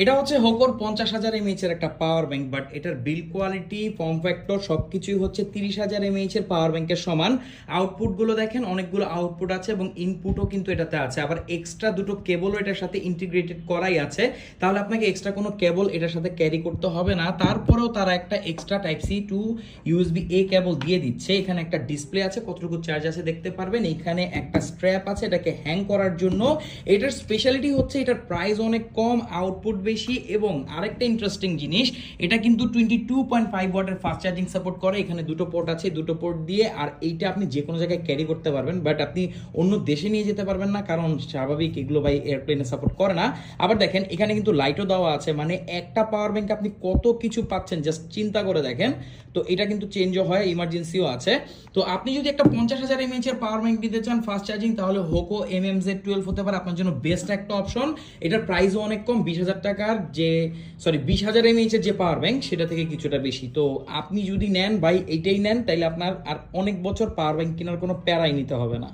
এটা হচ্ছে হোকোর 50,000 এর একটা পাওয়ার ব্যাংক, বাট এটার বিল কোয়ালিটি, ফর্ম ফ্যাক্টর সবকিছুই হচ্ছে 30,000 এর পাওয়ার ব্যাংকের সমান। আউটপুট গুলো দেখেন, অনেকগুলো আউটপুট আছে এবং ইনপুটও কিন্তু এটাতে আছে, আবার এক্সট্রা দুটো কেবলও এটার সাথে ইন্টিগ্রেটেড করাই আছে। তাহলে আপনাকে এক্সট্রা কোনো কেবল এটার সাথে ক্যারি করতে হবে না। তারপরেও তারা একটা extra type C to USB A cable দিয়ে দিচ্ছে। এখানে একটা ডিসপ্লে আছে, কতটুকু চার্জ আছে দেখতে পারবেন। এখানে একটা স্ট্র্যাপ আছে এটাকে হ্যাং করার জন্য। এটার স্পেশালিটি হচ্ছে এটার প্রাইস অনেক কম, আউটপুট বেশি, এবং আরেকটা ইন্টারেস্টিং জিনিস, এটা কিন্তু 22.5 ওয়াটের ফাস্ট চার্জিং সাপোর্ট করে। এখানে দুটো পোর্ট আছে, দুটো পোর্ট দিয়ে, আর এইটা আপনি যে কোনো জায়গায় ক্যারি করতে পারবেন, বাট আপনি অন্য দেশে নিয়ে যেতে পারবেন না, কারণ স্বাভাবিক এগুলো ভাই এয়ারপ্লেনে সাপোর্ট করে না। আবার দেখেন এখানে কিন্তু লাইটও দেওয়া আছে, মানে একটা পাওয়ার ব্যাংক আপনি কত কিছু পাচ্ছেন জাস্ট চিন্তা করে দেখেন। তো এটা কিন্তু চেঞ্জও হয়, ইমার্জেন্সিও আছে। তো আপনি যদি একটা 50,000 এর পাওয়ার ব্যাংক নিতে চান ফাস্ট চার্জিং, তাহলে হোকো MMZ12 হতে পারে আপনার জন্য বেস্ট একটা অপশন। এটার প্রাইসও অনেক কম, 20,000 টাকার যে, সরি 20,000 এর যে পাওয়ার ব্যাংক সেটা থেকে কিছুটা বেশি। তো আপনি যদি নেন ভাই এইটাই নেন, তাইলে আপনার আর অনেক বছর পাওয়ার ব্যাংক কেনার কোনো প্যারাই নিতে হবে না।